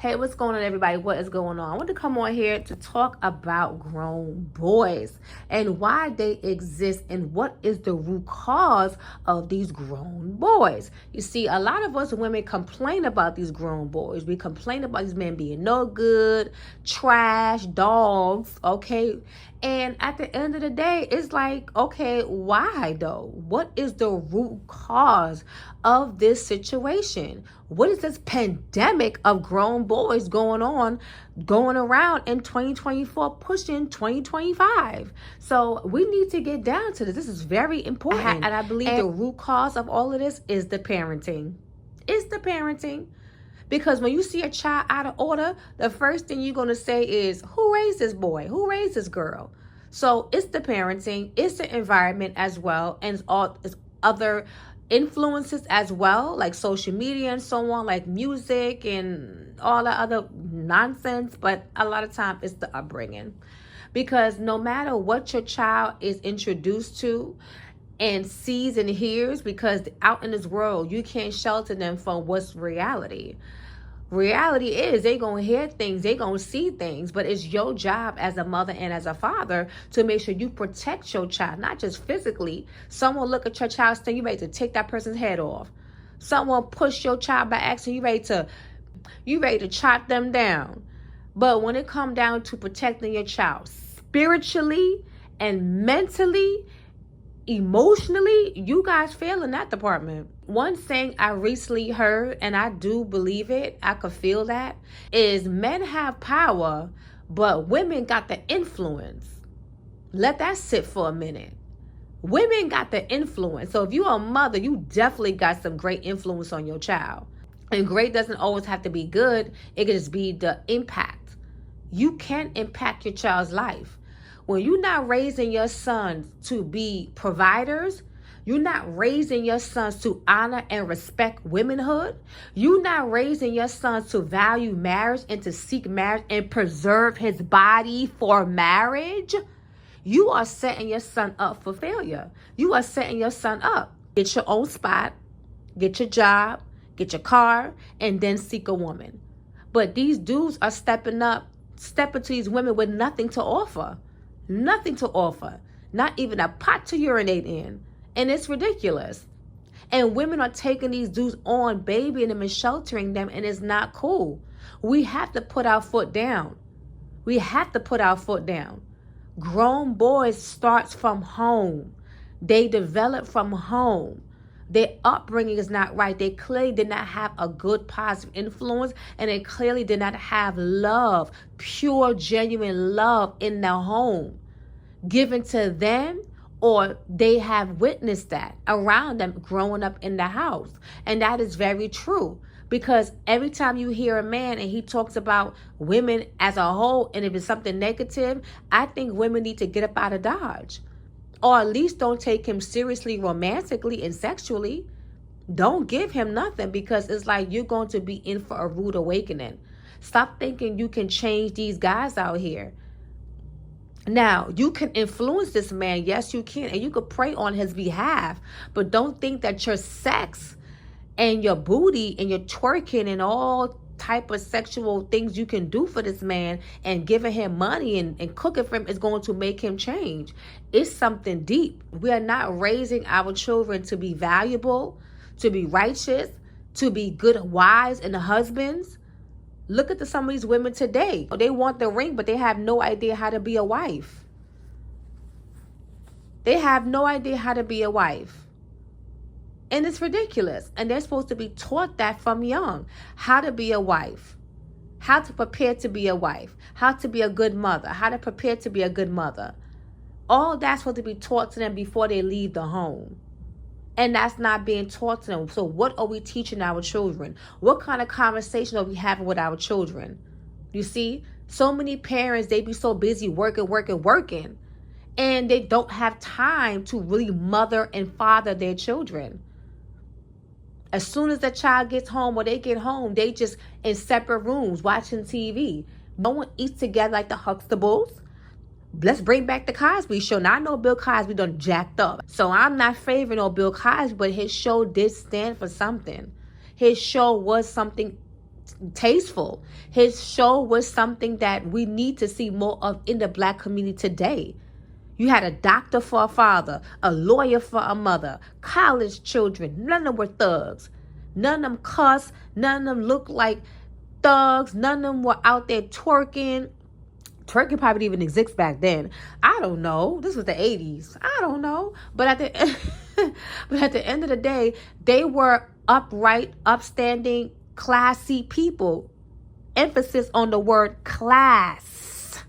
Hey, what's going on, everybody? What is going on? I want to come on here to talk about grown boys and why they exist and what is the root cause of these grown boys. You see, a lot of us women complain about these grown boys. We complain about these men being no good, trash, dogs, okay? And at the end of the day, it's like, okay, why though? What is the root cause of this situation? What is this pandemic of grown boys going around in 2024, pushing 2025? So we need to get down to this. This is very important. And I believe the root cause of all of this is the parenting. It's the parenting. Because when you see a child out of order, the first thing you're going to say is, who raised this boy? Who raised this girl? So it's the parenting, it's the environment as well, and it's other influences as well, like social media and so on, like music and all the other nonsense. But a lot of time it's the upbringing. Because no matter what your child is introduced to and sees and hears, because out in this world, you can't shelter them from what's reality. Reality is they gonna hear things, they gonna see things, but it's your job as a mother and as a father to make sure you protect your child, not just physically. Someone look at your child, saying you ready to take that person's head off. Someone push your child by accident, you ready to chop them down. But when it come down to protecting your child spiritually and mentally, emotionally, you guys fail in that department. One thing I recently heard, and I do believe it, I could feel that, is men have power, but women got the influence. Let that sit for a minute. Women got the influence. So if you're a mother, you definitely got some great influence on your child. And great doesn't always have to be good. It can just be the impact. You can impact your child's life. When you're not raising your sons to be providers, you're not raising your sons to honor and respect womanhood, you're not raising your sons to value marriage and to seek marriage and preserve his body for marriage, you are setting your son up for failure. You are setting your son up. Get your own spot, get your job, get your car, and then seek a woman. But these dudes are stepping to these women with nothing to offer. Nothing to offer. Not even a pot to urinate in. And it's ridiculous. And women are taking these dudes on, babying them and sheltering them, and it's not cool. We have to put our foot down. We have to put our foot down. Grown boys starts from home. They develop from home. Their upbringing is not right. They clearly did not have a good positive influence, and they clearly did not have love, pure, genuine love in their home given to them, or they have witnessed that around them growing up in the house. And that is very true, because every time you hear a man and he talks about women as a whole, and if it's something negative, I think women need to get up out of Dodge. Or at least don't take him seriously romantically and sexually. Don't give him nothing, because it's like you're going to be in for a rude awakening. Stop thinking you can change these guys out here. Now, you can influence this man. Yes, you can. And you could pray on his behalf. But don't think that your sex and your booty and your twerking and all type of sexual things you can do for this man and giving him money and cooking for him is going to make him change. It's something deep. We are not raising our children to be valuable, to be righteous, to be good wives and husbands. Look at some of these women today. They want the ring, but they have no idea how to be a wife. They have no idea how to be a wife. And it's ridiculous. And they're supposed to be taught that from young. How to be a wife. How to prepare to be a wife. How to be a good mother. How to prepare to be a good mother. All that's supposed to be taught to them before they leave the home. And that's not being taught to them. So what are we teaching our children? What kind of conversation are we having with our children? You see, so many parents, they be so busy working. And they don't have time to really mother and father their children. As soon as the child gets home or they get home, they just in separate rooms watching TV. No one eats together like the Huxtables. Let's bring back the Cosby Show. Now, I know Bill Cosby done jacked up. So I'm not favoring no Bill Cosby, but his show did stand for something. His show was something tasteful. His show was something that we need to see more of in the Black community today. You had a doctor for a father, a lawyer for a mother, college children. None of them were thugs. None of them cuss. None of them looked like thugs. None of them were out there twerking. Twerking probably didn't even exist back then. I don't know. This was the 80s. I don't know. But at the end of the day, they were upright, upstanding, classy people. Emphasis on the word class.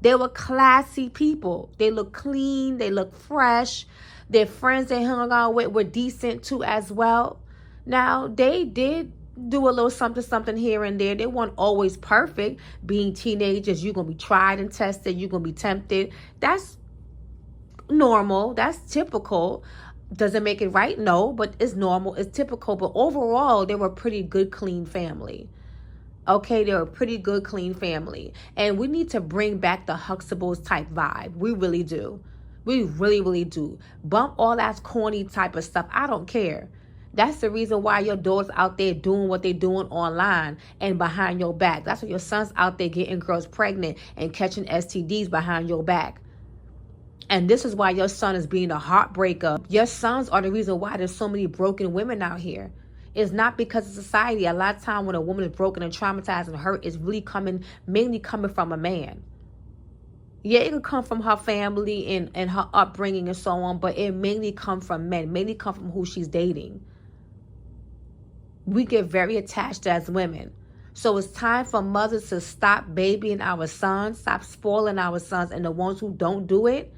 They were classy people. They look clean. They look fresh. Their friends they hung out with were decent too as well. Now, they did do a little something here and there. They weren't always perfect. Being teenagers, you're going to be tried and tested. You're going to be tempted. That's normal. That's typical. Doesn't make it right? No, but it's normal. It's typical. But overall, they were a pretty good, clean family. Okay, they're a pretty good, clean family. And we need to bring back the Huxtables type vibe. We really do. We really, really do. Bump all that corny type of stuff. I don't care. That's the reason why your daughter's out there doing what they're doing online and behind your back. That's why your son's out there getting girls pregnant and catching STDs behind your back. And this is why your son is being a heartbreaker. Your sons are the reason why there's so many broken women out here. It's not because of society. A lot of time when a woman is broken and traumatized and hurt, it's really mainly coming from a man. Yeah, it can come from her family and her upbringing and so on, but it mainly comes from men, mainly come from who she's dating. We get very attached as women. So it's time for mothers to stop babying our sons, stop spoiling our sons, and the ones who don't do it,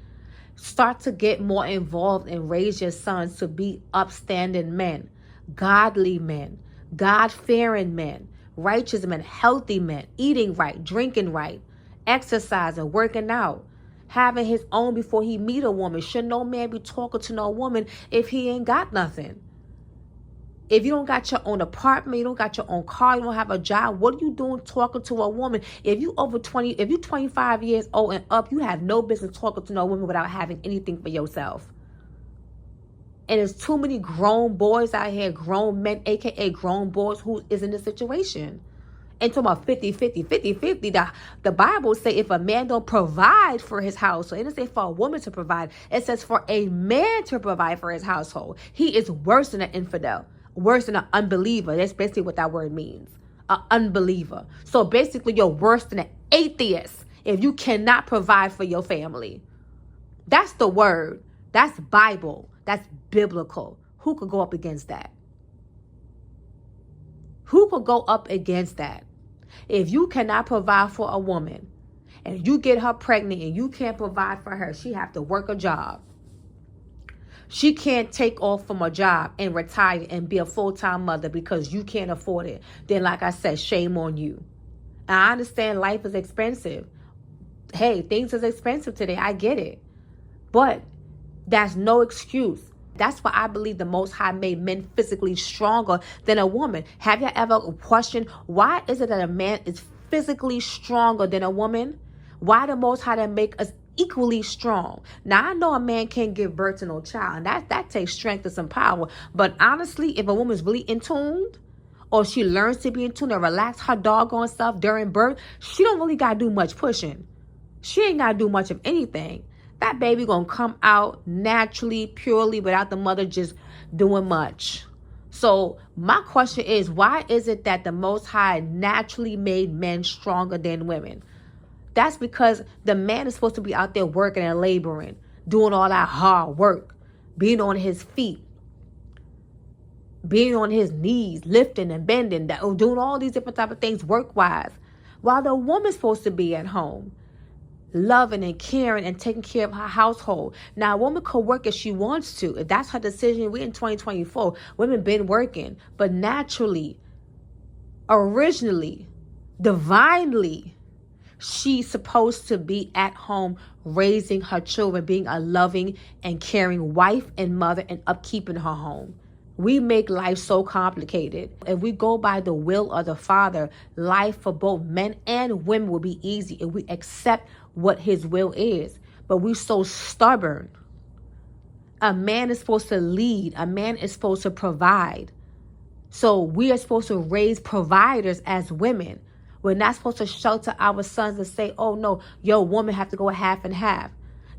start to get more involved and raise your sons to be upstanding men, godly men, God-fearing men, righteous men, healthy men, eating right, drinking right, exercising, working out, having his own before he meet a woman. Should no man be talking to no woman if he ain't got nothing? If you don't got your own apartment, you don't got your own car, you don't have a job, what are you doing talking to a woman? If you over 20, if you're 25 years old and up, you have no business talking to no woman without having anything for yourself. And there's too many grown boys out here, grown men, aka grown boys, who is in this situation. And talking about 50-50. The Bible say if a man don't provide for his household, it doesn't say for a woman to provide. It says for a man to provide for his household. He is worse than an infidel. Worse than an unbeliever. That's basically what that word means. An unbeliever. So basically you're worse than an atheist if you cannot provide for your family. That's the word. That's Bible. That's biblical. Who could go up against that? Who could go up against that? If you cannot provide for a woman and you get her pregnant and you can't provide for her, she have to work a job. She can't take off from a job and retire and be a full-time mother because you can't afford it. Then, like I said, shame on you. And I understand life is expensive. Hey, things is expensive today. I get it. But that's no excuse. That's why I believe the Most High made men physically stronger than a woman. Have you ever questioned why is it that a man is physically stronger than a woman? Why the Most High didn't make us equally strong? Now, I know a man can't give birth to no child, and that takes strength and some power. But honestly, if a woman's really in tune, or she learns to be in tune and relax her doggone self during birth, she don't really got to do much pushing. She ain't got to do much of anything. That baby going to come out naturally, purely, without the mother just doing much. So my question is, why is it that the Most High naturally made men stronger than women? That's because the man is supposed to be out there working and laboring, doing all that hard work, being on his feet, being on his knees, lifting and bending, doing all these different type of things work-wise, while the woman's supposed to be at home, loving and caring and taking care of her household. Now, a woman could work if she wants to. If that's her decision, we're in 2024. Women been working, but naturally, originally, divinely, she's supposed to be at home raising her children, being a loving and caring wife and mother and upkeeping her home. We make life so complicated. If we go by the will of the Father, life for both men and women will be easy if we accept what his will is. But we're so stubborn. A man is supposed to lead. A man is supposed to provide. So we are supposed to raise providers as women. We're not supposed to shelter our sons and say, oh no, your woman have to go half and half.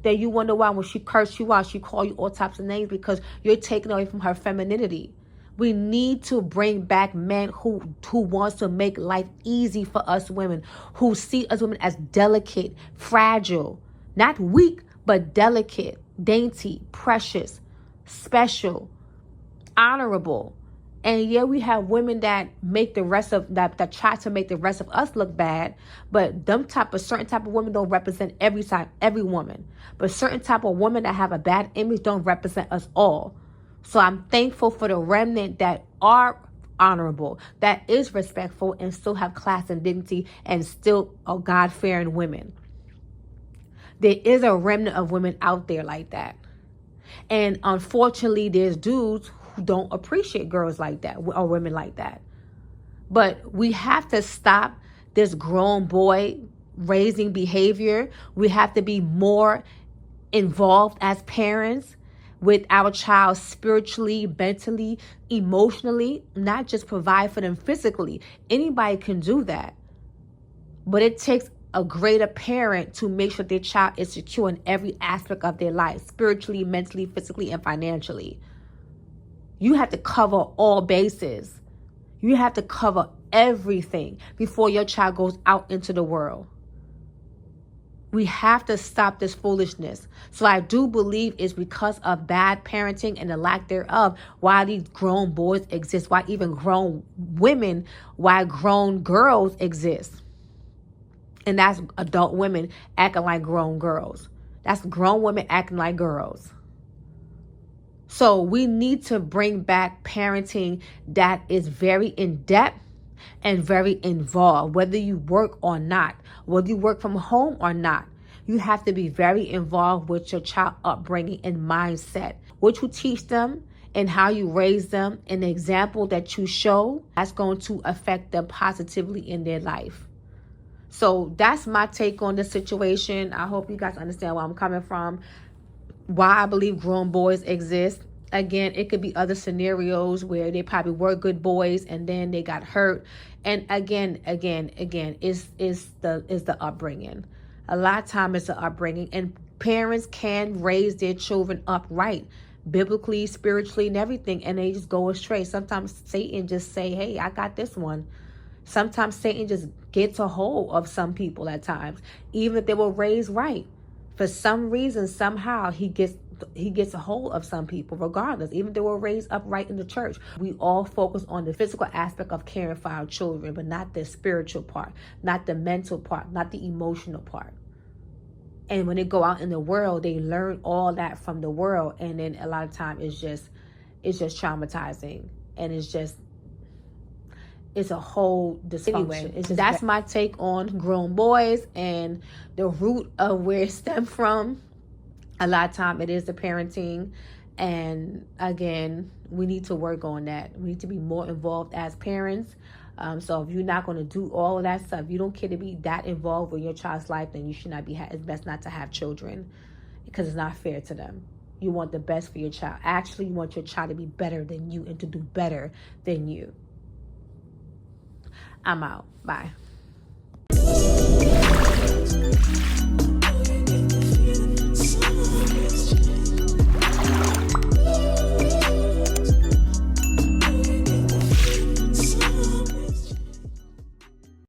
Then you wonder why when she curse you out, she call you all types of names because you're taking away from her femininity. We need to bring back men who wants to make life easy for us women, who see us women as delicate, fragile, not weak, but delicate, dainty, precious, special, honorable. And yeah, we have women that make the rest of that try to make the rest of us look bad, but certain type of women don't represent every woman. But certain type of women that have a bad image don't represent us all. So I'm thankful for the remnant that are honorable, that is respectful, and still have class and dignity, and still are God-fearing women. There is a remnant of women out there like that. And unfortunately, there's dudes who don't appreciate girls like that or women like that. But we have to stop this grown boy raising behavior. We have to be more involved as parents with our child spiritually, mentally, emotionally, not just provide for them physically. Anybody can do that. But it takes a greater parent to make sure their child is secure in every aspect of their life, spiritually, mentally, physically, and financially. You have to cover all bases. You have to cover everything before your child goes out into the world. We have to stop this foolishness. So I do believe it's because of bad parenting and the lack thereof why these grown boys exist, why even grown women, why grown girls exist. And that's adult women acting like grown girls. That's grown women acting like girls. So we need to bring back parenting that is very in-depth and very involved, whether you work or not, whether you work from home or not. You have to be very involved with your child upbringing and mindset. What you teach them and how you raise them, and the example that you show, that's going to affect them positively in their life. So that's my take on this situation. I hope you guys understand where I'm coming from, why I believe grown boys exist. Again, it could be other scenarios where they probably were good boys and then they got hurt. And again, is the upbringing. A lot of time it's the upbringing, and parents can raise their children upright, biblically, spiritually, and everything, and they just go astray. Sometimes Satan just say, "Hey, I got this one." Sometimes Satan just gets a hold of some people at times, even if they were raised right. For some reason, somehow he gets a hold of some people, regardless, even if they were raised upright in the church. We all focus on the physical aspect of caring for our children, but not the spiritual part, not the mental part, not the emotional part. And when they go out in the world, they learn all that from the world, and then a lot of time it's just traumatizing, and it's a whole dysfunction. Anyway, that's my take on grown boys and the root of where it stemmed from. A lot of time it is the parenting. And again, we need to work on that. We need to be more involved as parents. So if you're not going to do all of that stuff, you don't care to be that involved with your child's life, then you should not be, it's best not to have children, because it's not fair to them. You want the best for your child. Actually, you want your child to be better than you and to do better than you. I'm out. Bye.